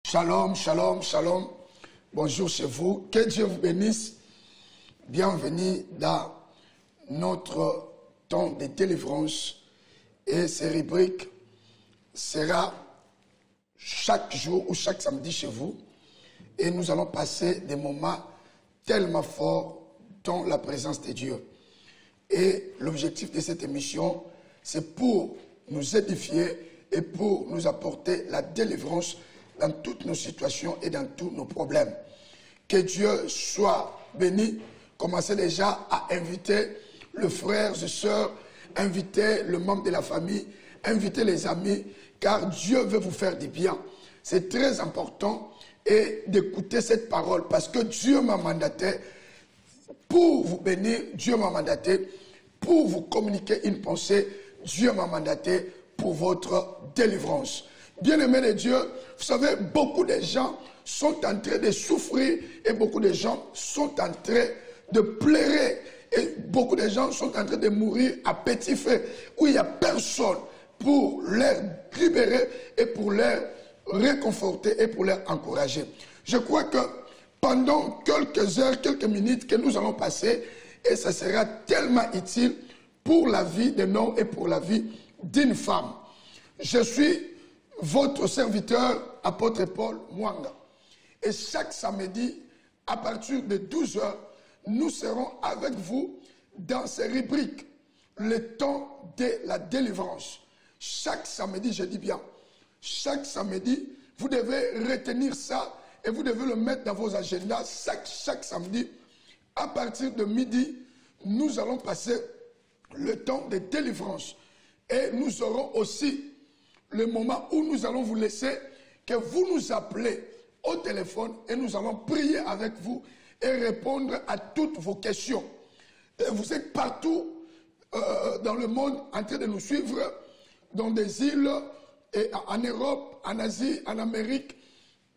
Shalom, shalom, shalom. Bonjour chez vous. Que Dieu vous bénisse. Bienvenue dans notre temps de délivrance. Et ces rubriques sera chaque jour ou chaque samedi chez vous. Et nous allons passer des moments tellement forts dans la présence de Dieu. Et l'objectif de cette émission, c'est pour nous édifier et pour nous apporter la délivrance dans toutes nos situations et dans tous nos problèmes. Que Dieu soit béni. Commencez déjà à inviter les frères et sœurs, inviter le membre de la famille, inviter les amis, car Dieu veut vous faire du bien. C'est très important et d'écouter cette parole parce que Dieu m'a mandaté pour vous bénir, Dieu m'a mandaté pour vous communiquer une pensée, Dieu m'a mandaté pour votre délivrance. Bien-aimés de Dieu, vous savez, beaucoup de gens sont en train de souffrir et beaucoup de gens sont en train de pleurer et beaucoup de gens sont en train de mourir à petit feu où il n'y a personne pour les libérer et pour les réconforter et pour les encourager. Je crois que pendant quelques heures, quelques minutes que nous allons passer, et ça sera tellement utile pour la vie d'un homme et pour la vie d'une femme. Je suis votre serviteur, apôtre Paul Mwanga. Et chaque samedi, à partir de 12 h, nous serons avec vous dans ces rubriques, le temps de la délivrance. Chaque samedi, je dis bien, chaque samedi, vous devez retenir ça et vous devez le mettre dans vos agendas. Chaque samedi, à partir de midi, nous allons passer le temps de délivrance. Et nous aurons aussi le moment où nous allons vous laisser, que vous nous appelez au téléphone et nous allons prier avec vous et répondre à toutes vos questions. Et vous êtes partout dans le monde en train de nous suivre, dans des îles, et en Europe, en Asie, en Amérique,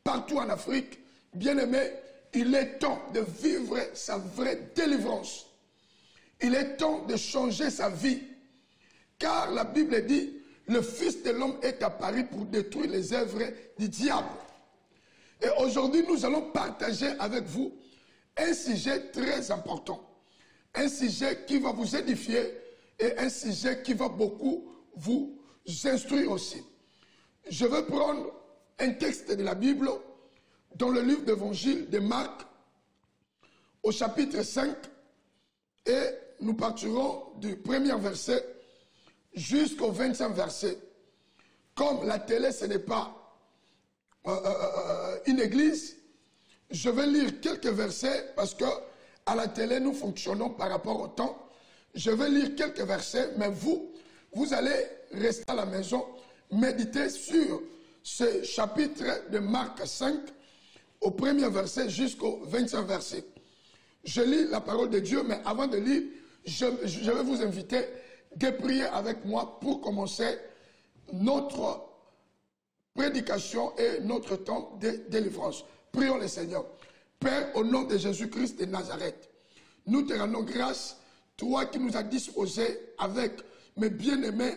partout en Afrique. Bien-aimés, il est temps de vivre sa vraie délivrance. Il est temps de changer sa vie. Car la Bible dit, le Fils de l'homme est apparu pour détruire les œuvres du diable. Et aujourd'hui, nous allons partager avec vous un sujet très important. Un sujet qui va vous édifier et un sujet qui va beaucoup vous instruire aussi. Je vais prendre un texte de la Bible dans le livre d'évangile de Marc au chapitre 5 et nous partirons du premier verset jusqu'au 25e verset. Comme la télé, ce n'est pas une église, je vais lire quelques versets parce que à la télé, nous fonctionnons par rapport au temps. Je vais lire quelques versets, mais vous allez rester à la maison, méditer sur ce chapitre de Marc 5, au premier verset jusqu'au 25e verset. Je lis la parole de Dieu, mais avant de lire, je vais vous inviter de prier avec moi pour commencer notre prédication et notre temps de délivrance. Prions le Seigneur. Père, au nom de Jésus-Christ de Nazareth, nous te rendons grâce, toi qui nous as disposés avec mes bien-aimés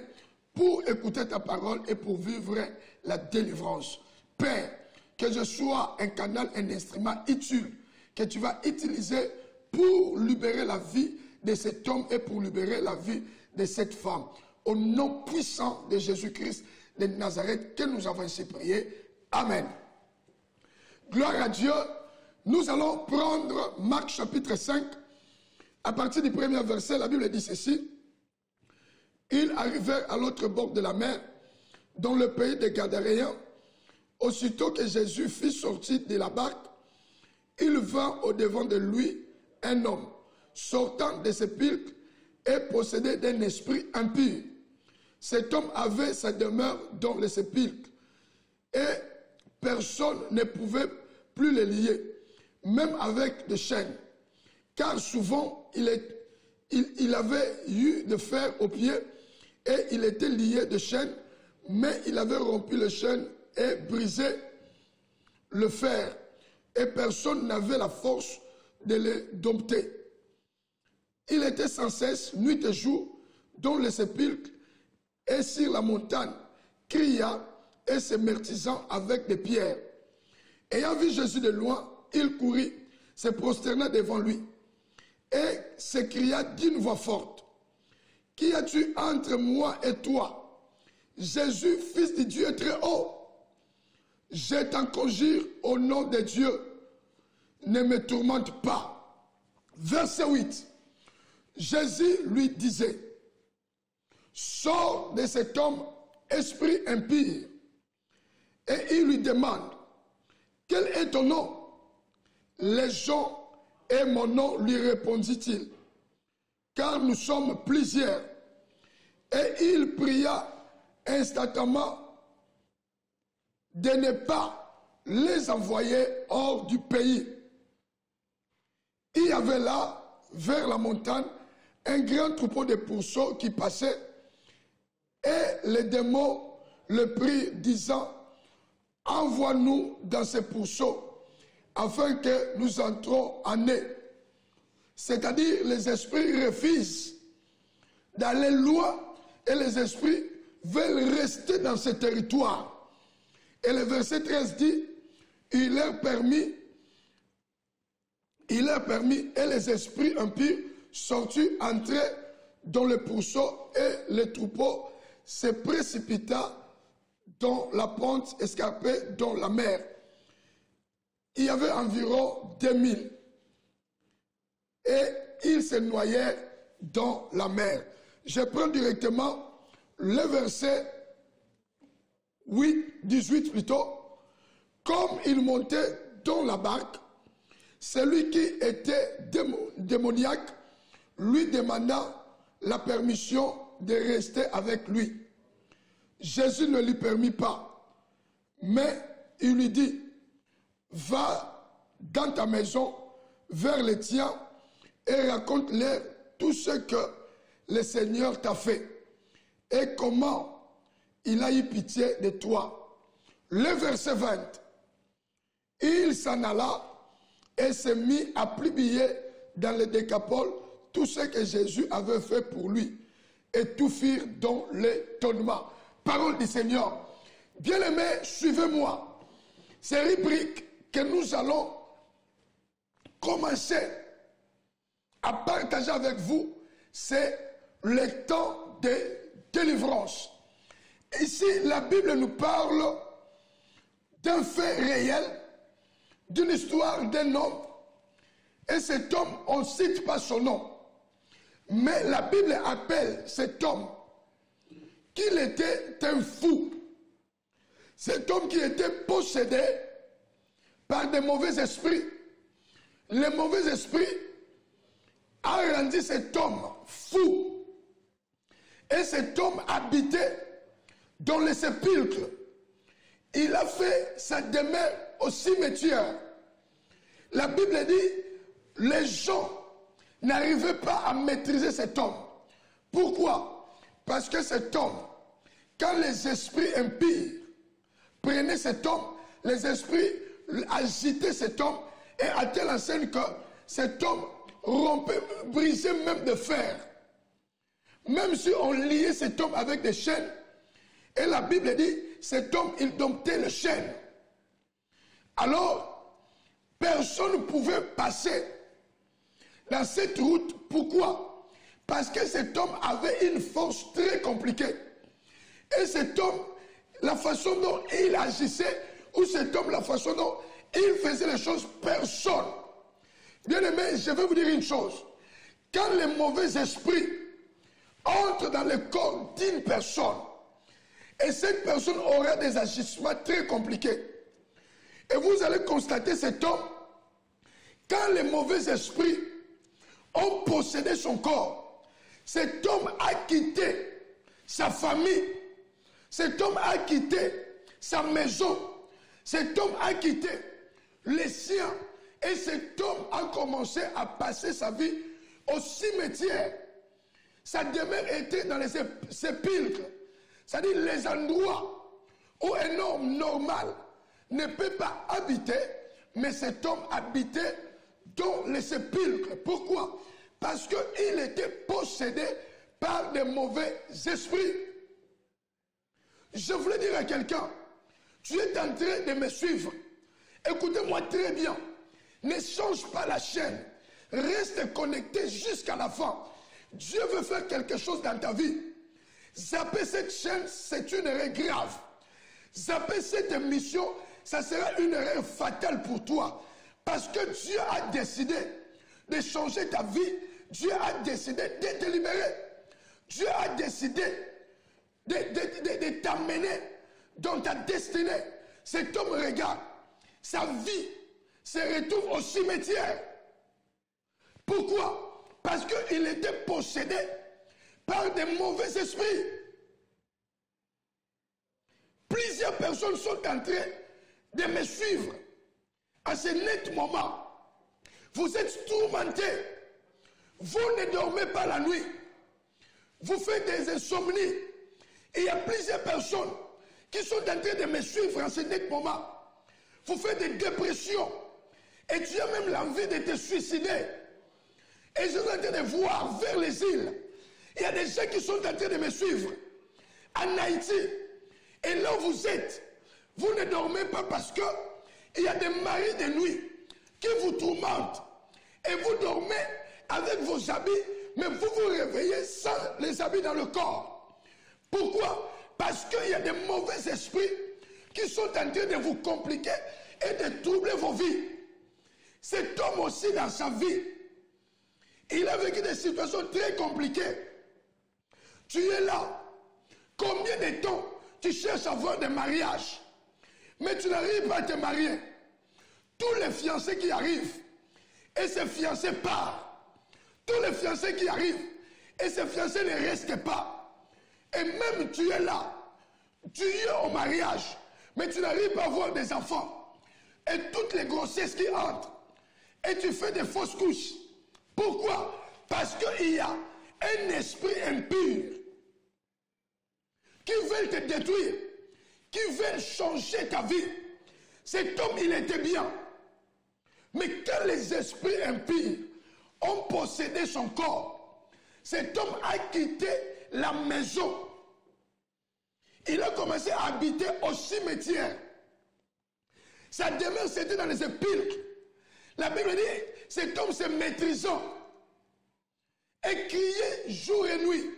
pour écouter ta parole et pour vivre la délivrance. Père, que je sois un canal, un instrument utile que tu vas utiliser pour libérer la vie de cet homme et pour libérer la vie de cette femme. Au nom puissant de Jésus-Christ de Nazareth que nous avons ainsi prié. Amen. Gloire à Dieu. Nous allons prendre Marc chapitre 5. À partir du premier verset, la Bible dit ceci. Ils arrivèrent à l'autre bord de la mer, dans le pays des Gadaréens. Aussitôt que Jésus fut sorti de la barque, il vint au-devant de lui un homme, sortant des sépulcres et possédé d'un esprit impur. Cet homme avait sa demeure dans les sépulcres et personne ne pouvait plus le lier, même avec des chaînes, car souvent il avait eu de fer aux pieds et il était lié de chaînes, mais il avait rompu les chaînes et brisé le fer et personne n'avait la force de le dompter. Il était sans cesse, nuit et jour, dans les sépulcres et sur la montagne, cria et se martyrisant avec des pierres. Ayant vu Jésus de loin, il courut, se prosterna devant lui et s'écria d'une voix forte, « Qu'y a-tu entre moi et toi, Jésus, fils de Dieu très haut? Je t'en conjure au nom de Dieu, ne me tourmente pas. » Verset 8. Jésus lui disait, « Sors de cet homme, esprit impie. » Et il lui demande, « Quel est ton nom? » Légion est mon nom, lui répondit-il, car nous sommes plusieurs. Et il pria instantanément de ne pas les envoyer hors du pays. Il y avait là, vers la montagne, un grand troupeau de pourceaux qui passait, et les démons le prient, disant, « Envoie-nous dans ces pourceaux, afin que nous entrons en eux. » C'est-à-dire, les esprits refusent d'aller loin, et les esprits veulent rester dans ce territoire. Et le verset 13 dit, il leur permit, et les esprits impies sortis, entrèrent dans le pourceau, et le troupeau se précipita dans la pente escarpée, dans la mer. Il y avait environ 2000. Et ils se noyèrent dans la mer. Je prends directement le verset 18 plutôt. Comme il montait dans la barque, celui qui était démoniaque lui demanda la permission de rester avec lui. Jésus ne lui permit pas, mais il lui dit, « Va dans ta maison vers les tiens et raconte-leur tout ce que le Seigneur t'a fait et comment il a eu pitié de toi. » Le verset 20. Il s'en alla et se mit à publier dans le Décapole tout ce que Jésus avait fait pour lui. Et tout firent dans l'étonnement. Parole du Seigneur. Bien-aimés, suivez-moi. Ces rubriques que nous allons commencer à partager avec vous, c'est le temps de délivrance. Ici, la Bible nous parle d'un fait réel, d'une histoire d'un homme. Et cet homme, on ne cite pas son nom. Mais la Bible appelle cet homme qu'il était un fou. Cet homme qui était possédé par des mauvais esprits. Les mauvais esprits ont rendu cet homme fou. Et cet homme habitait dans les sépulcres. Il a fait sa demeure au cimetière. La Bible dit, les gens n'arrivaient pas à maîtriser cet homme. Pourquoi? Parce que cet homme, quand les esprits impies prenaient cet homme, les esprits agitaient cet homme et à telle enseigne que cet homme rompait, brisait même de fer. Même si on liait cet homme avec des chaînes, et la Bible dit, cet homme, il domptait les chaînes. Alors, personne ne pouvait passer dans cette route. Pourquoi? Parce que cet homme avait une force très compliquée. Et cet homme, la façon dont il agissait, ou cet homme, la façon dont il faisait les choses, personne. Bien aimé, je vais vous dire une chose. Quand les mauvais esprits entrent dans le corps d'une personne, et cette personne aura des agissements très compliqués, et vous allez constater cet homme, quand les mauvais esprits ont possédé son corps, cet homme a quitté sa famille, cet homme a quitté sa maison, cet homme a quitté les siens, et cet homme a commencé à passer sa vie au cimetière. Sa demeure était dans les sépulcres, c'est-à-dire les endroits où un homme normal ne peut pas habiter, mais cet homme habitait dans les sépulcres. Pourquoi? Parce qu'il était possédé par des mauvais esprits. Je voulais dire à quelqu'un, tu es en train de me suivre Écoutez-moi très bien. Ne change pas la chaîne. Reste connecté jusqu'à la fin. Dieu veut faire quelque chose dans ta vie. Zapper cette chaîne, c'est une erreur grave. Zapper cette émission, ça sera une erreur fatale pour toi. Parce que Dieu a décidé de changer ta vie. Dieu a décidé de te libérer. Dieu a décidé de t'amener dans ta destinée. Cet homme regarde, sa vie se retrouve au cimetière. Pourquoi? Parce qu'il était possédé par des mauvais esprits. Plusieurs personnes sont en train de me suivre. À ce net moment, vous êtes tourmentés. Vous ne dormez pas la nuit. Vous faites des insomnies. Et il y a plusieurs personnes qui sont en train de me suivre en ce net moment. Vous faites des dépressions. Et tu as même l'envie de te suicider. Et je suis en train de voir vers les îles. Il y a des gens qui sont en train de me suivre. En Haïti. Et là où vous êtes, vous ne dormez pas parce que il y a des maris de nuit qui vous tourmentent. Et vous dormez avec vos habits, mais vous vous réveillez sans les habits dans le corps. Pourquoi? Parce qu'il y a des mauvais esprits qui sont en train de vous compliquer et de troubler vos vies. Cet homme aussi dans sa vie, il a vécu des situations très compliquées. Tu es là. Combien de temps tu cherches à avoir des mariages, mais tu n'arrives pas à te marier? Tous les fiancés qui arrivent, et ces fiancés partent. Tous les fiancés qui arrivent, et ces fiancés ne restent pas. Et même tu es là, tu es au mariage, mais tu n'arrives pas à avoir des enfants. Et toutes les grossesses qui entrent, et tu fais des fausses couches. Pourquoi? Parce qu'il y a un esprit impur qui veut te détruire, qui veut changer ta vie. Cet homme, il était bien. Mais quand les esprits impurs ont possédé son corps, cet homme a quitté la maison. Il a commencé à habiter au cimetière. Sa demeure, c'était dans les sépulcres. La Bible dit, cet homme se maîtrisant et criait jour et nuit.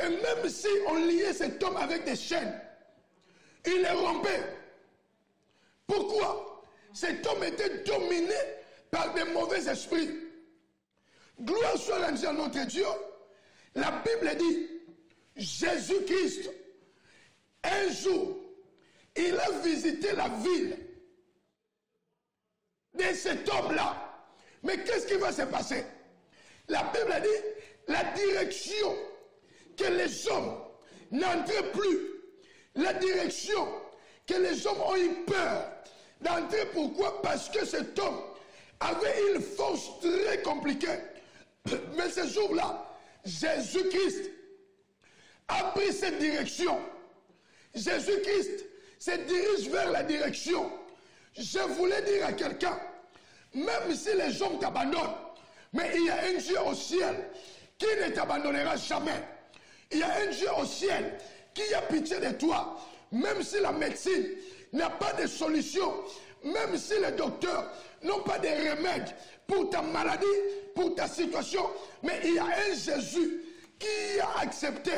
Et même si on liait cet homme avec des chaînes, il les rompait. Pourquoi? Cet homme était dominé par des mauvais esprits. Gloire soit rendue à notre Dieu. La Bible dit, Jésus-Christ, un jour, il a visité la ville de cet homme-là. Mais qu'est-ce qui va se passer? La Bible dit, la direction que les hommes n'entraient plus, la direction que les hommes ont eu peur d'entrer. Pourquoi? Parce que cet homme avait une force très compliquée. Mais ce jour-là, Jésus-Christ a pris cette direction. Jésus-Christ se dirige vers la direction. Je voulais dire à quelqu'un, même si les hommes t'abandonnent, mais il y a un Dieu au ciel qui ne t'abandonnera jamais. Il y a un Dieu au ciel qui a pitié de toi. Même si la médecine n'a pas de solution, même si les docteurs n'ont pas de remède pour ta maladie, pour ta situation, mais il y a un Jésus qui a accepté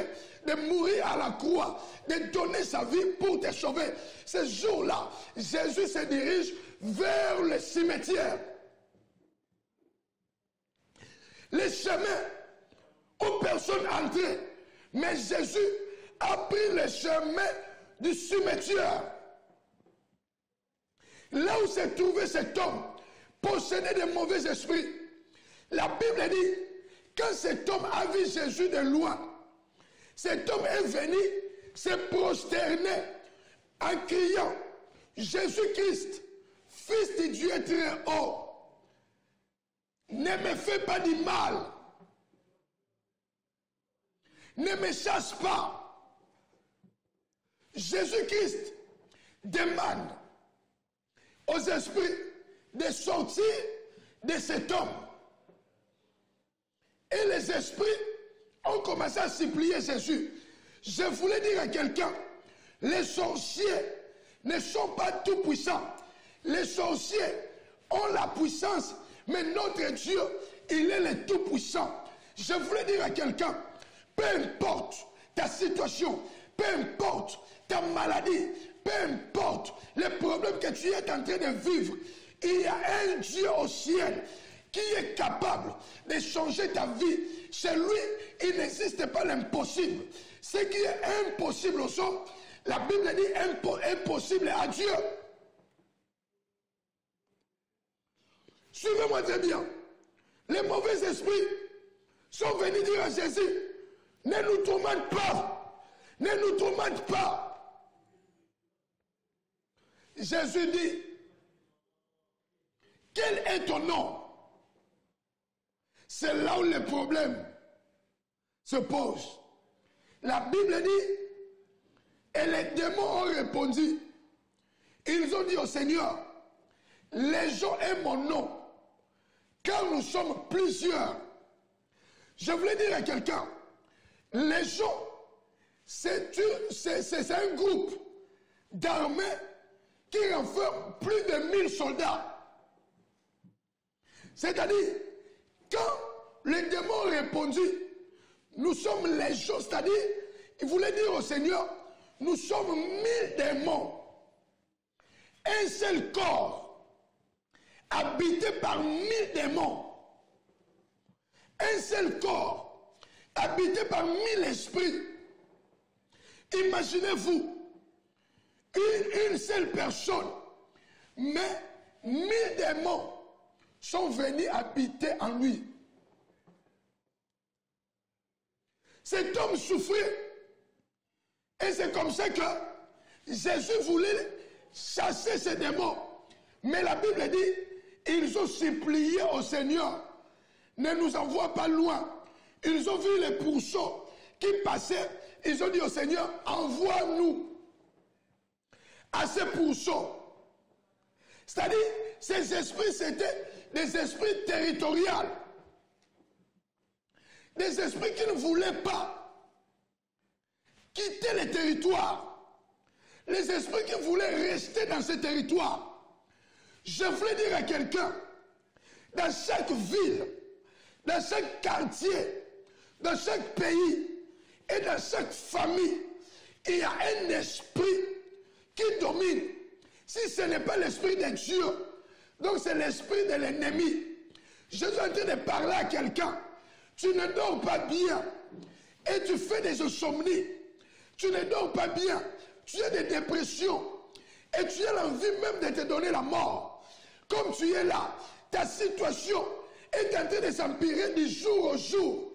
de mourir à la croix, de donner sa vie pour te sauver. Ce jour-là, Jésus se dirige vers le cimetière. Les chemins où personne entrait, mais Jésus a pris le chemin du cimetière. Là où se trouvait cet homme, possédé de mauvais esprits. La Bible dit, quand cet homme a vu Jésus de loin, cet homme est venu se prosterner en criant, Jésus-Christ, Fils de Dieu très haut, ne me fais pas du mal. Ne me chasse pas. Jésus-Christ demande aux esprits de sortir de cet homme. Et les esprits ont commencé à supplier Jésus. Je voulais dire à quelqu'un, les sorciers ne sont pas tout puissants. Les sorciers ont la puissance, mais notre Dieu, il est le tout puissant. Je voulais dire à quelqu'un, peu importe ta situation, peu importe ta maladie, peu importe les problèmes que tu es en train de vivre, il y a un Dieu au ciel qui est capable de changer ta vie. Chez lui, il n'existe pas l'impossible. Ce qui est impossible aux hommes, la Bible dit impossible à Dieu. Suivez-moi très bien. Les mauvais esprits sont venus dire à Jésus, ne nous tourmente pas, ne nous tourmente pas. Jésus dit, quel est ton nom? C'est là où le problème se pose. La Bible dit, et les démons ont répondu. Ils ont dit au Seigneur, les gens aiment mon nom, car nous sommes plusieurs. Je voulais dire à quelqu'un, les gens, c'est un groupe d'armées qui renferme plus de 1000 soldats. C'est-à-dire, quand les démons répondit, nous sommes légion, c'est-à-dire, il voulait dire au Seigneur, nous sommes 1000 démons. Un seul corps, habité par 1000 démons. Un seul corps, habité par 1000 esprits. Imaginez-vous, une seule personne, mais 1000 démons sont venus habiter en lui. Cet homme souffrait. Et c'est comme ça que Jésus voulait chasser ces démons. Mais la Bible dit, ils ont supplié au Seigneur, ne nous envoie pas loin. Ils ont vu les pourceaux qui passaient. Ils ont dit au Seigneur, envoie-nous à ces pourceaux. C'est-à-dire, ces esprits, c'était des esprits territoriaux. Des esprits qui ne voulaient pas quitter les territoires. Les esprits qui voulaient rester dans ces territoires. Je voulais dire à quelqu'un, dans chaque ville, dans chaque quartier, dans chaque pays et dans chaque famille, il y a un esprit qui domine. Si ce n'est pas l'esprit de Dieu, donc c'est l'esprit de l'ennemi. Je suis en train de parler à quelqu'un. Tu ne dors pas bien et tu fais des insomnies. Tu ne dors pas bien. Tu as des dépressions et tu as l'envie même de te donner la mort. Comme tu es là, ta situation est en train de s'empirer du jour au jour.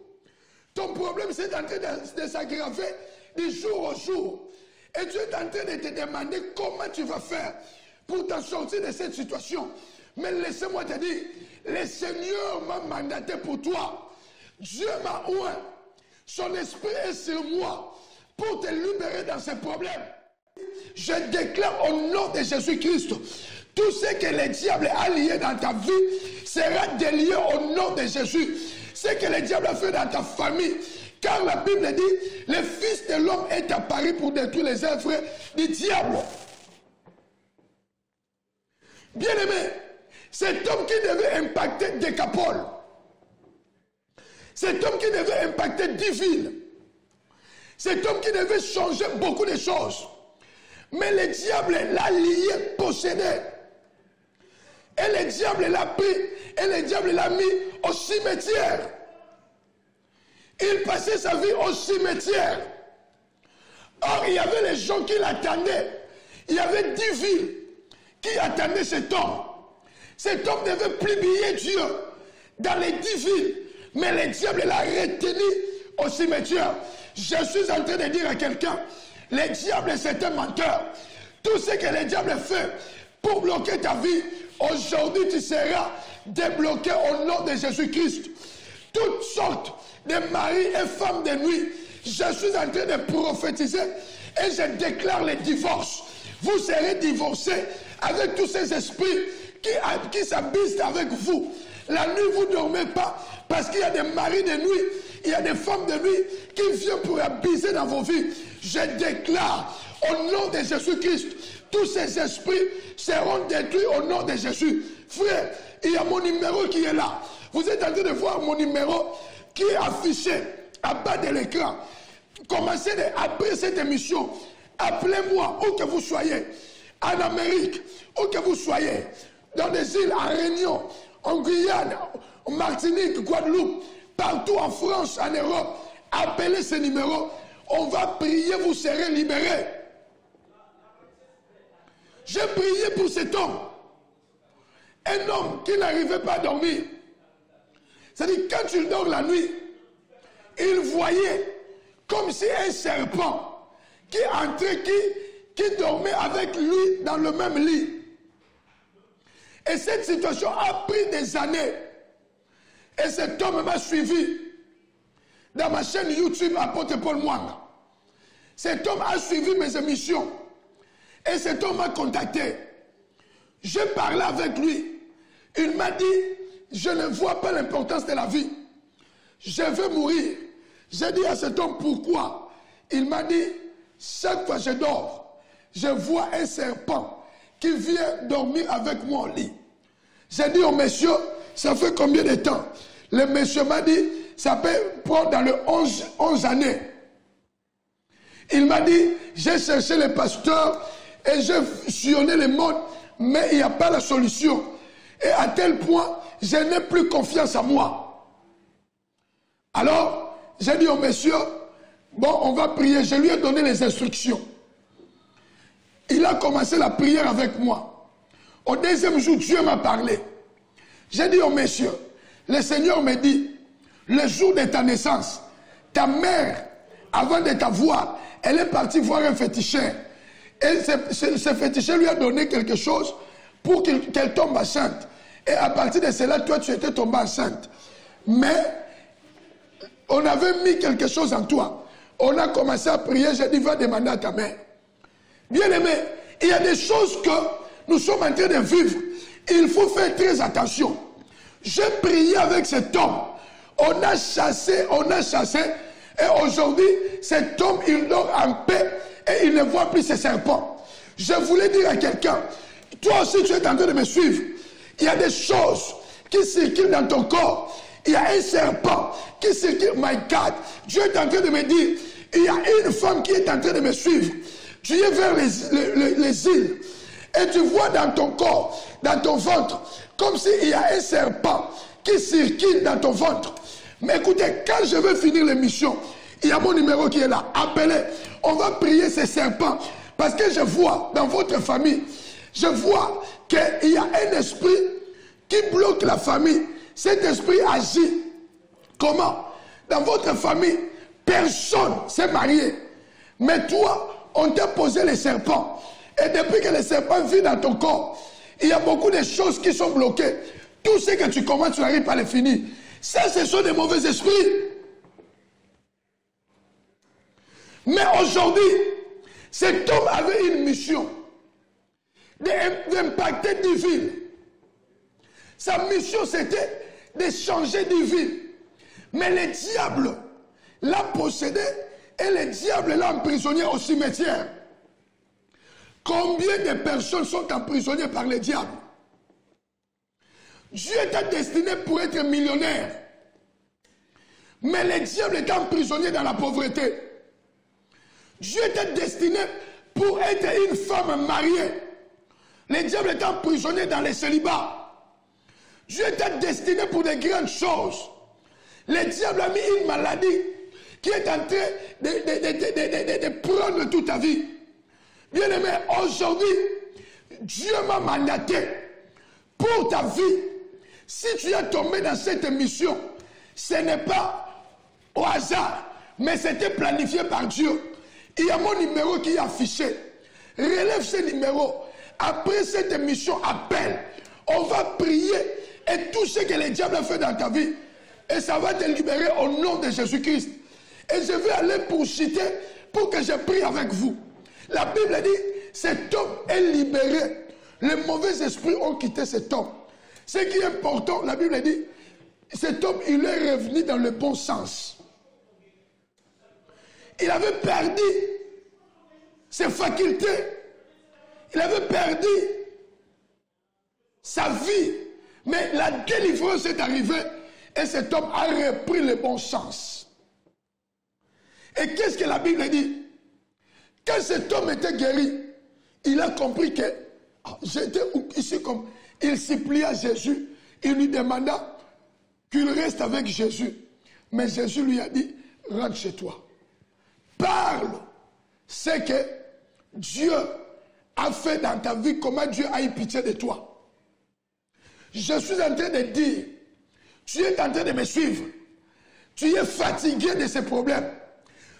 Ton problème c'est en train de s'aggraver du jour au jour. Et tu es en train de te demander comment tu vas faire pour t'en sortir de cette situation. Mais laissez-moi te dire, le Seigneur m'a mandaté pour toi. Dieu m'a oint. Son esprit est sur moi pour te libérer dans ces problèmes. Je déclare au nom de Jésus-Christ, tout ce que le diable a lié dans ta vie sera délié au nom de Jésus. Ce que le diable a fait dans ta famille, car la Bible dit, le Fils de l'homme est apparu pour détruire les œuvres du diable. Bien-aimé, cet homme qui devait impacter Décapole, cet homme qui devait impacter 10 villes, cet homme qui devait changer beaucoup de choses, mais le diable l'a lié, possédé. Et le diable l'a pris, et le diable l'a mis au cimetière. Il passait sa vie au cimetière. Or, il y avait les gens qui l'attendaient. Il y avait 10 villes qui attendaient cet homme. Cet homme devait publier Dieu dans les 10 villes. Mais le diable l'a retenu au cimetière. Je suis en train de dire à quelqu'un, le diable c'est un menteur. Tout ce que le diable fait pour bloquer ta vie, aujourd'hui tu seras débloqué au nom de Jésus-Christ. Toutes sortes de maris et femmes de nuit, je suis en train de prophétiser et je déclare le divorce. Vous serez divorcés avec tous ces esprits qui s'habillent avec vous. La nuit, vous ne dormez pas parce qu'il y a des maris de nuit, il y a des femmes de nuit qui viennent pour abuser dans vos vies. Je déclare Au nom de Jésus-Christ, tous ces esprits seront détruits au nom de Jésus. Frère, il y a mon numéro qui est là. Vous êtes en train de voir mon numéro qui est affiché à bas de l'écran. Commencez après cette émission. Appelez-moi où que vous soyez. En Amérique, où que vous soyez. Dans des îles, en Réunion, en Guyane, en Martinique, Guadeloupe, partout en France, en Europe. Appelez ce numéro. On va prier, vous serez libérés. J'ai prié pour cet homme. Un homme qui n'arrivait pas à dormir. C'est-à-dire, quand il dort la nuit, il voyait comme si un serpent qui entrait, qui dormait avec lui dans le même lit. Et cette situation a pris des années. Et cet homme m'a suivi dans ma chaîne YouTube, Apôtre Paul Mwanga. Cet homme a suivi mes émissions. Et cet homme m'a contacté. J'ai parlé avec lui. Il m'a dit, je ne vois pas l'importance de la vie. Je veux mourir. J'ai dit à cet homme, pourquoi? Il m'a dit, chaque fois que je dors, je vois un serpent qui vient dormir avec moi au lit. J'ai dit au monsieur, ça fait combien de temps? Le monsieur m'a dit, ça peut prendre dans le 11 années. Il m'a dit, j'ai cherché les pasteurs et j'ai sillonné le monde, mais il n'y a pas la solution. Et à tel point, je n'ai plus confiance en moi. Alors, j'ai dit au monsieur, bon, on va prier. Je lui ai donné les instructions. Il a commencé la prière avec moi. Au deuxième jour, Dieu m'a parlé. J'ai dit au monsieur, le Seigneur me dit, le jour de ta naissance, ta mère, avant de t'avoir, elle est partie voir un féticheur. Et ce féticheur lui a donné quelque chose pour qu'elle tombe enceinte. Et à partir de cela, toi, tu étais tombée enceinte. Mais on avait mis quelque chose en toi. On a commencé à prier. J'ai dit, va demander à ta mère. Bien aimé, il y a des choses que nous sommes en train de vivre. Il faut faire très attention. J'ai prié avec cet homme. On a chassé. Et aujourd'hui, cet homme, il dort en paix et il ne voit plus ces serpents. Je voulais dire à quelqu'un, toi aussi tu es en train de me suivre. Il y a des choses qui circulent dans ton corps. Il y a un serpent qui circule. My God, Dieu est en train de me dire, il y a une femme qui est en train de me suivre. Tu es vers les îles. Et tu vois dans ton corps, dans ton ventre, comme s'il y a un serpent qui circule dans ton ventre. Mais écoutez, quand je vais finir l'émission, il y a mon numéro qui est là. Appelez. On va prier ces serpents. Parce que je vois dans votre famille, je vois qu'il y a un esprit qui bloque la famille. Cet esprit agit. Comment? Dans votre famille, personne s'est marié. Mais toi, on t'a posé les serpents. Et depuis que les serpents vivent dans ton corps, il y a beaucoup de choses qui sont bloquées. Tout ce que tu commences, tu n'arrives pas à le finir. Ça, ce sont des mauvais esprits. Mais aujourd'hui, cet homme avait une mission d'impacter 10 villes. Sa mission, c'était de changer 10 villes. Mais le diable l'a possédé et le diable l'a emprisonné au cimetière. Combien de personnes sont emprisonnées par le diable? Dieu était destiné pour être millionnaire. Mais le diable était emprisonné dans la pauvreté. Dieu était destiné pour être une femme mariée. Le diable était emprisonné dans les célibats. Dieu était destiné pour des grandes choses. Le diable a mis une maladie qui est en train de prendre toute ta vie. Bien aimé, aujourd'hui, Dieu m'a mandaté pour ta vie. Si tu es tombé dans cette mission, ce n'est pas au hasard, mais c'était planifié par Dieu. Il y a mon numéro qui est affiché. Relève ce numéro. Après cette émission, appelle. On va prier et tout ce que le diable a fait dans ta vie. Et ça va te libérer au nom de Jésus-Christ. Et je vais aller pour citer, pour que je prie avec vous. La Bible dit, cet homme est libéré. Les mauvais esprits ont quitté cet homme. Ce qui est important, la Bible dit, cet homme, il est revenu dans le bon sens. Il avait perdu ses facultés. Il avait perdu sa vie. Mais la délivrance est arrivée et cet homme a repris le bon sens. Et qu'est-ce que la Bible dit? Quand cet homme était guéri, il a compris que j'étais ici comme il supplia à Jésus. Il lui demanda qu'il reste avec Jésus. Mais Jésus lui a dit, rentre chez toi. Parle ce que Dieu a fait dans ta vie, comment Dieu a eu pitié de toi. Je suis en train de dire, tu es en train de me suivre. Tu es fatigué de ces problèmes.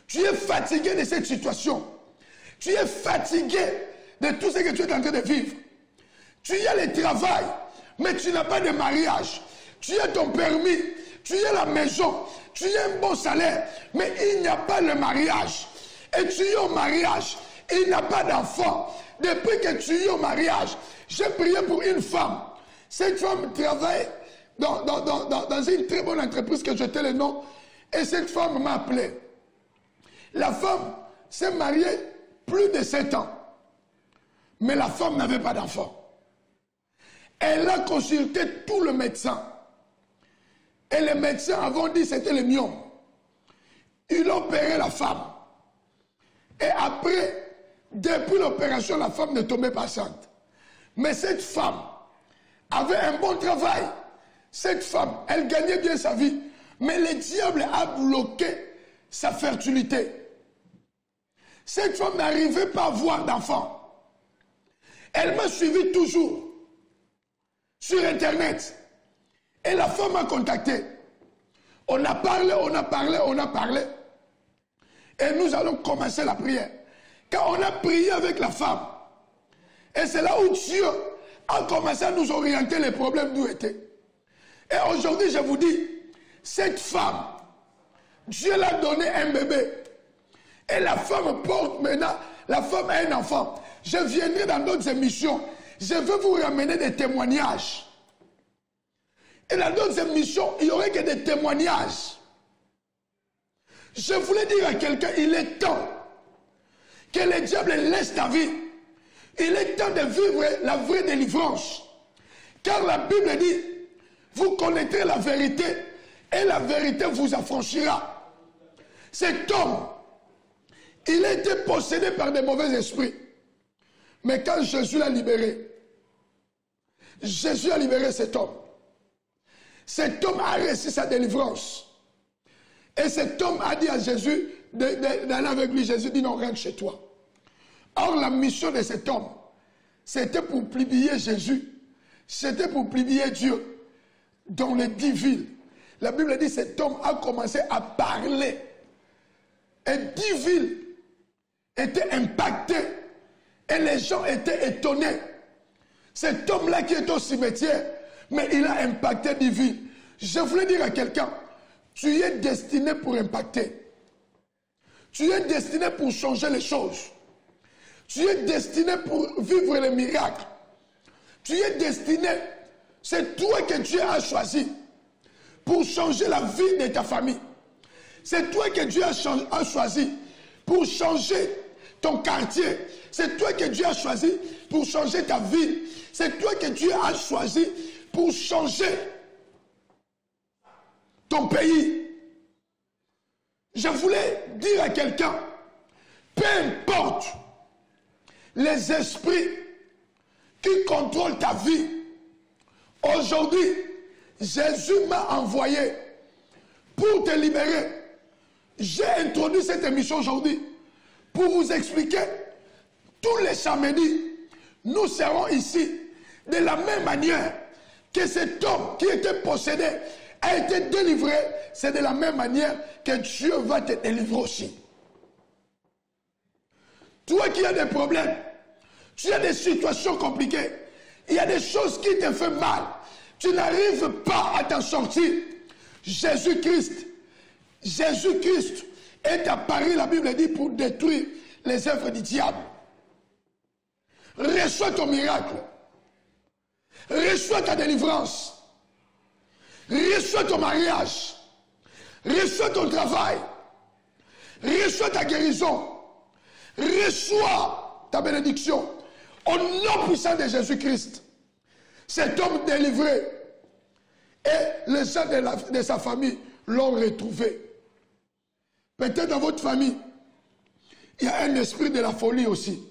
Tu es fatigué de cette situation. Tu es fatigué de tout ce que tu es en train de vivre. Tu as le travail, mais tu n'as pas de mariage. Tu as ton permis, tu as la maison, tu as un bon salaire, mais il n'y a pas le mariage. Et tu es au mariage, il n'y a pas d'enfant. Depuis que tu es au mariage, j'ai prié pour une femme. Cette femme travaille dans une très bonne entreprise que je t'ai le nom. Et cette femme m'a appelé. La femme s'est mariée plus de 7 ans. Mais la femme n'avait pas d'enfant. Elle a consulté tout le médecin. Et les médecins avaient dit que c'était le myome. Ils ont opéré la femme. Et après, depuis l'opération, la femme ne tombait pas enceinte. Mais cette femme avait un bon travail. Cette femme, elle gagnait bien sa vie. Mais le diable a bloqué sa fertilité. Cette femme n'arrivait pas à avoir d'enfant. Elle m'a suivi toujours sur Internet. Et la femme m'a contacté. On a parlé, on a parlé, on a parlé. Et nous allons commencer la prière. Quand on a prié avec la femme, et c'est là où Dieu a commencé à nous orienter les problèmes d'où étaient. Et aujourd'hui, je vous dis, cette femme, Dieu l'a donné un bébé. Et la femme porte maintenant, la femme a un enfant. Je viendrai dans d'autres émissions. Je veux vous ramener des témoignages. Et dans d'autres émissions, il n'y aurait que des témoignages. Je voulais dire à quelqu'un, il est temps que le diable laisse ta vie. Il est temps de vivre la vraie délivrance. Car la Bible dit, vous connaîtrez la vérité et la vérité vous affranchira. Cet homme, il était possédé par des mauvais esprits. Mais quand Jésus l'a libéré, Jésus a libéré cet homme. Cet homme a reçu sa délivrance. Et cet homme a dit à Jésus d'aller avec lui. Jésus dit non, rentre chez toi. Or, la mission de cet homme, c'était pour publier Jésus. C'était pour publier Dieu dans les 10 villes. La Bible dit que cet homme a commencé à parler. Et 10 villes étaient impactées. Et les gens étaient étonnés. Cet homme-là qui est au cimetière, mais il a impacté 10 villes. Je voulais dire à quelqu'un, tu es destiné pour impacter. Tu es destiné pour changer les choses. Tu es destiné pour vivre les miracles. Tu es destiné, c'est toi que Dieu a choisi pour changer la vie de ta famille. C'est toi que Dieu a choisi pour changer ton quartier. C'est toi que Dieu a choisi pour changer ta ville. C'est toi que Dieu a choisi pour changer ton pays. Je voulais dire à quelqu'un, peu importe les esprits qui contrôlent ta vie, aujourd'hui, Jésus m'a envoyé pour te libérer. J'ai introduit cette émission aujourd'hui pour vous expliquer, tous les samedis, nous serons ici de la même manière que cet homme qui était possédé a été délivré, c'est de la même manière que Dieu va te délivrer aussi. Toi qui as des problèmes, tu as des situations compliquées, il y a des choses qui te font mal, tu n'arrives pas à t'en sortir. Jésus-Christ est apparu, la Bible dit, pour détruire les œuvres du diable. Reçois ton miracle. Reçois ta délivrance. Reçois ton mariage. Reçois ton travail. Reçois ta guérison. Reçois ta bénédiction. Au nom puissant de Jésus-Christ. Cet homme délivré. Et les gens de sa famille l'ont retrouvé. Peut-être dans votre famille, il y a un esprit de la folie aussi.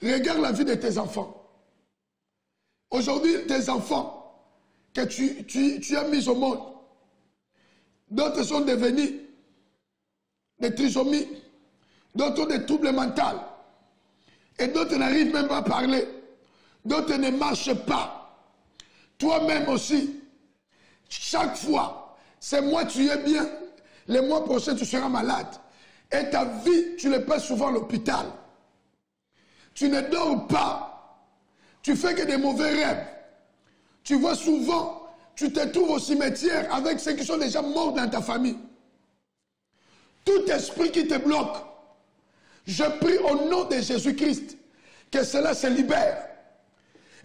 Regarde la vie de tes enfants. Aujourd'hui, tes enfants que tu as mis au monde, d'autres sont devenus des trisomies, d'autres ont des troubles mentaux, et d'autres n'arrivent même pas à parler, d'autres ne marchent pas. Toi-même aussi, chaque fois, c'est moi tu es bien, le mois prochain tu seras malade. Et ta vie, tu le passes souvent à l'hôpital. Tu ne dors pas. Tu fais que des mauvais rêves. Tu vois souvent, tu te trouves au cimetière avec ceux qui sont déjà morts dans ta famille. Tout esprit qui te bloque, je prie au nom de Jésus-Christ que cela se libère.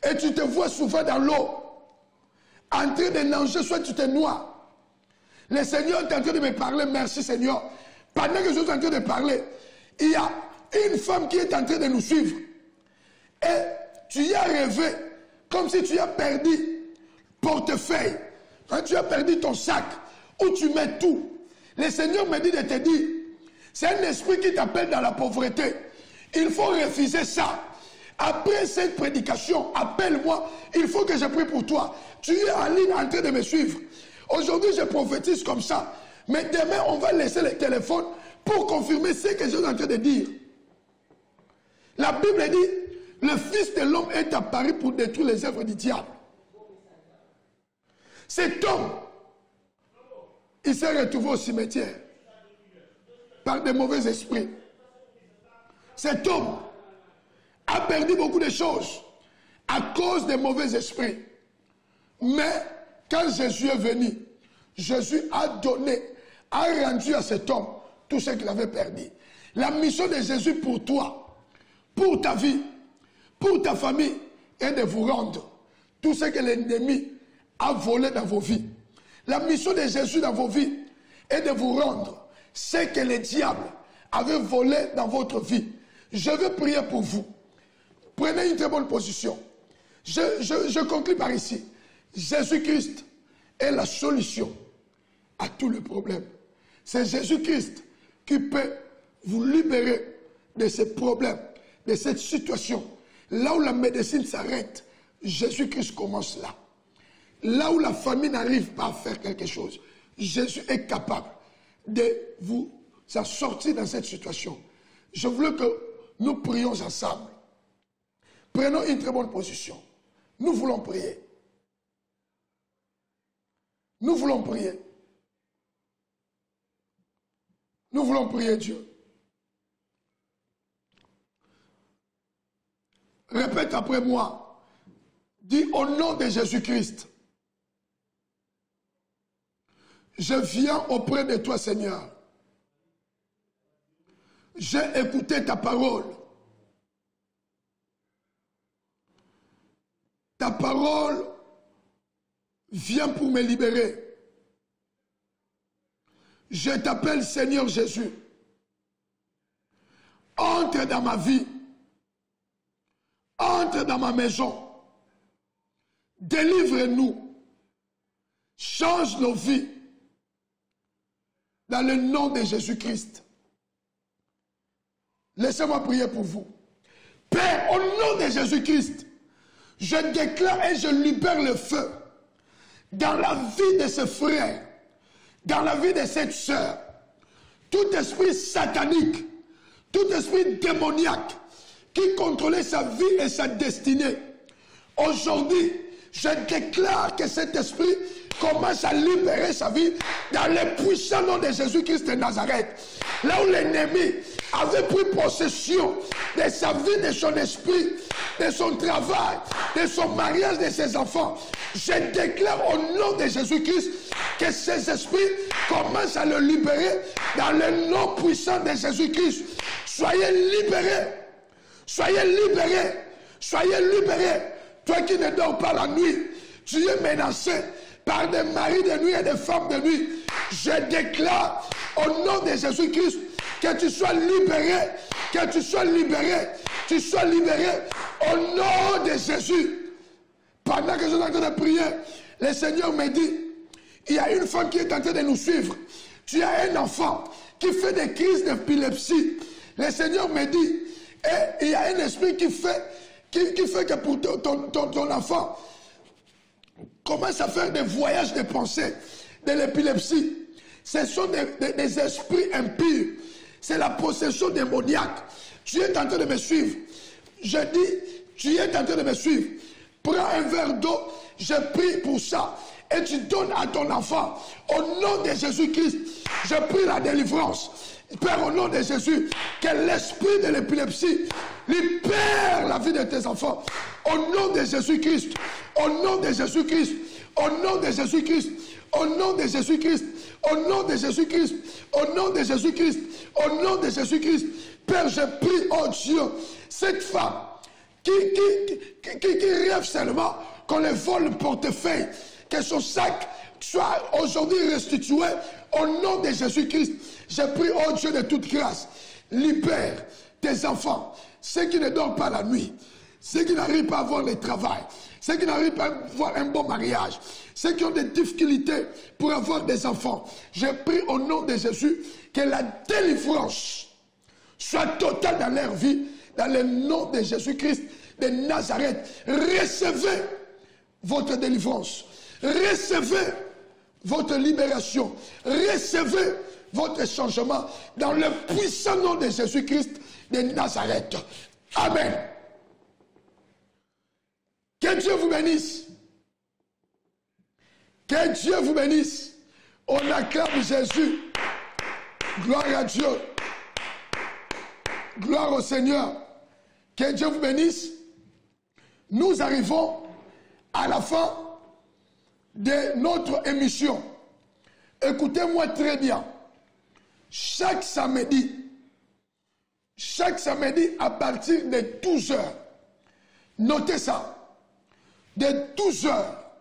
Et tu te vois souvent dans l'eau, en train de nager, soit tu te noies. Le Seigneur est en train de me parler, merci Seigneur. Pendant que je suis en train de parler, il y a une femme qui est en train de nous suivre. Et tu y as rêvé, comme si tu as perdu portefeuille. Quand tu as perdu ton sac, où tu mets tout. Le Seigneur me dit de te dire, c'est un esprit qui t'appelle dans la pauvreté. Il faut refuser ça. Après cette prédication, appelle-moi, il faut que je prie pour toi. Tu es en ligne en train de me suivre. Aujourd'hui, je prophétise comme ça. Mais demain, on va laisser le téléphone pour confirmer ce que je suis en train de dire. La Bible dit, le Fils de l'homme est apparu pour détruire les œuvres du diable. Cet homme, il s'est retrouvé au cimetière par des mauvais esprits. Cet homme a perdu beaucoup de choses à cause des mauvais esprits. Mais quand Jésus est venu, Jésus a donné, a rendu à cet homme tout ce qu'il avait perdu. La mission de Jésus pour toi, pour ta vie, pour ta famille, est de vous rendre tout ce que l'ennemi a volé dans vos vies. La mission de Jésus dans vos vies est de vous rendre ce que le diable avait volé dans votre vie. Je veux prier pour vous. Prenez une très bonne position. Je conclue par ici. Jésus-Christ est la solution à tous les problèmes. C'est Jésus-Christ qui peut vous libérer de ces problèmes, de cette situation. Là où la médecine s'arrête, Jésus-Christ commence là. Là où la famille n'arrive pas à faire quelque chose, Jésus est capable de vous sortir dans cette situation. Je veux que nous prions ensemble. Prenons une très bonne position. Nous voulons prier. Nous voulons prier. Nous voulons prier Dieu. Répète après moi. Dis au nom de Jésus-Christ. Je viens auprès de toi, Seigneur. J'ai écouté ta parole. Ta parole vient pour me libérer. Je t'appelle Seigneur Jésus. Entre dans ma vie. Entre dans ma maison. Délivre-nous. Change nos vies. Dans le nom de Jésus-Christ. Laissez-moi prier pour vous. Père, au nom de Jésus-Christ, je déclare et je libère le feu dans la vie de ce frère, dans la vie de cette sœur. Tout esprit satanique, tout esprit démoniaque qui contrôlait sa vie et sa destinée. Aujourd'hui, je déclare que cet esprit commence à libérer sa vie dans le puissant nom de Jésus-Christ de Nazareth. Là où l'ennemi avait pris possession de sa vie, de son esprit, de son travail, de son mariage, de ses enfants. Je déclare au nom de Jésus-Christ que ces esprits commencent à le libérer dans le nom puissant de Jésus-Christ. Soyez libérés. Soyez libérés. Soyez libérés. Toi qui ne dors pas la nuit, tu es menacé par des maris de nuit et des femmes de nuit. Je déclare au nom de Jésus-Christ que tu sois libéré Que tu sois libéré. Tu sois libéré au nom de Jésus. Pendant que je suis en train de prier, le Seigneur me dit, il y a une femme qui est en train de nous suivre. Tu as un enfant qui fait des crises d'épilepsie. Le Seigneur me dit, et il y a un esprit qui fait que pour ton enfant commence à faire des voyages de pensée, de l'épilepsie. Ce sont des esprits impurs. C'est la possession démoniaque. Tu es en train de me suivre. Je dis, tu es en train de me suivre. Prends un verre d'eau, je prie pour ça. Et tu donnes à ton enfant. Au nom de Jésus-Christ, je prie la délivrance. Père, au nom de Jésus, que l'esprit de l'épilepsie libère la vie de tes enfants. Au nom de Jésus-Christ, au nom de Jésus-Christ, au nom de Jésus-Christ, au nom de Jésus-Christ, au nom de Jésus-Christ, au nom de Jésus-Christ, au nom de Jésus-Christ. Père, je prie, oh Dieu, cette femme qui rêve seulement qu'on le vole le portefeuille, que son sac soit aujourd'hui restitué au nom de Jésus-Christ. Je prie, oh Dieu de toute grâce, libère tes enfants, ceux qui ne dorment pas la nuit, ceux qui n'arrivent pas à avoir le travail, ceux qui n'arrivent pas à avoir un bon mariage, ceux qui ont des difficultés pour avoir des enfants. Je prie au nom de Jésus que la délivrance soit totale dans leur vie, dans le nom de Jésus-Christ de Nazareth. Recevez votre délivrance. Recevez votre libération. Recevez votre changement dans le puissant nom de Jésus-Christ de Nazareth. Amen. Que Dieu vous bénisse. Que Dieu vous bénisse. On acclame Jésus. Gloire à Dieu. Gloire au Seigneur. Que Dieu vous bénisse. Nous arrivons à la fin de notre émission. Écoutez-moi très bien. Chaque samedi à partir de 12 heures, notez ça, de 12 heures,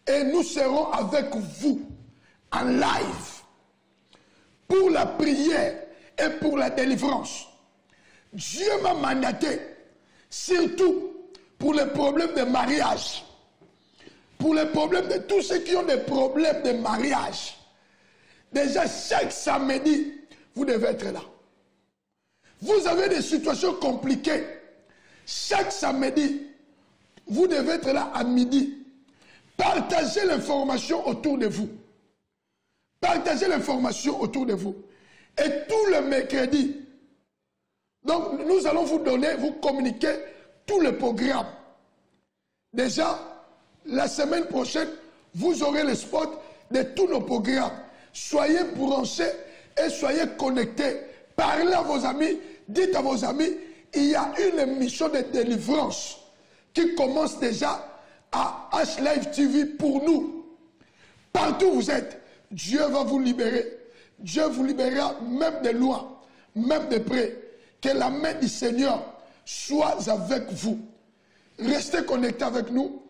et nous serons avec vous en live pour la prière et pour la délivrance. Dieu m'a mandaté, surtout pour les problèmes de mariage, pour les problèmes de tous ceux qui ont des problèmes de mariage. Déjà, chaque samedi, vous devez être là. Vous avez des situations compliquées. Chaque samedi, vous devez être là à midi. Partagez l'information autour de vous. Partagez l'information autour de vous. Et tout le mercredi, donc nous allons vous donner, vous communiquer tout le programme. Déjà, la semaine prochaine, vous aurez le spot de tous nos programmes. Soyez branchés et soyez connectés. Parlez à vos amis, dites à vos amis, il y a une mission de délivrance qui commence déjà à H-Live TV pour nous. Partout où vous êtes, Dieu va vous libérer. Dieu vous libérera même de loin, même de près. Que la main du Seigneur soit avec vous. Restez connectés avec nous.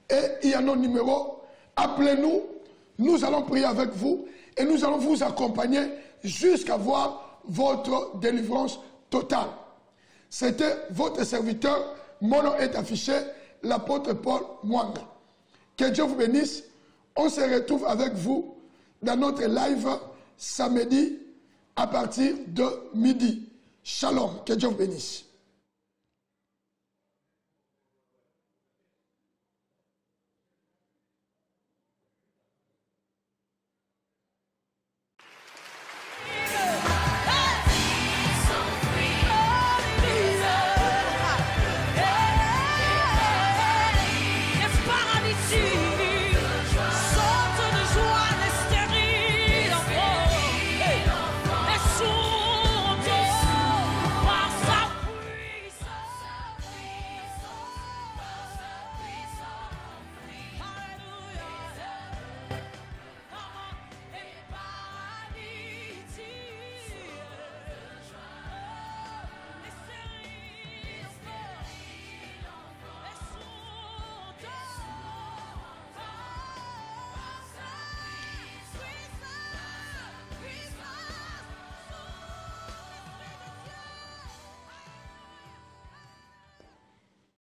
Et il y a nos numéros. Appelez-nous. Nous allons prier avec vous. Et nous allons vous accompagner jusqu'à voir votre délivrance totale. C'était votre serviteur. Mon nom est affiché. L'apôtre Paul Mwanga. Que Dieu vous bénisse. On se retrouve avec vous dans notre live samedi à partir de midi. Shalom. Que Dieu vous bénisse.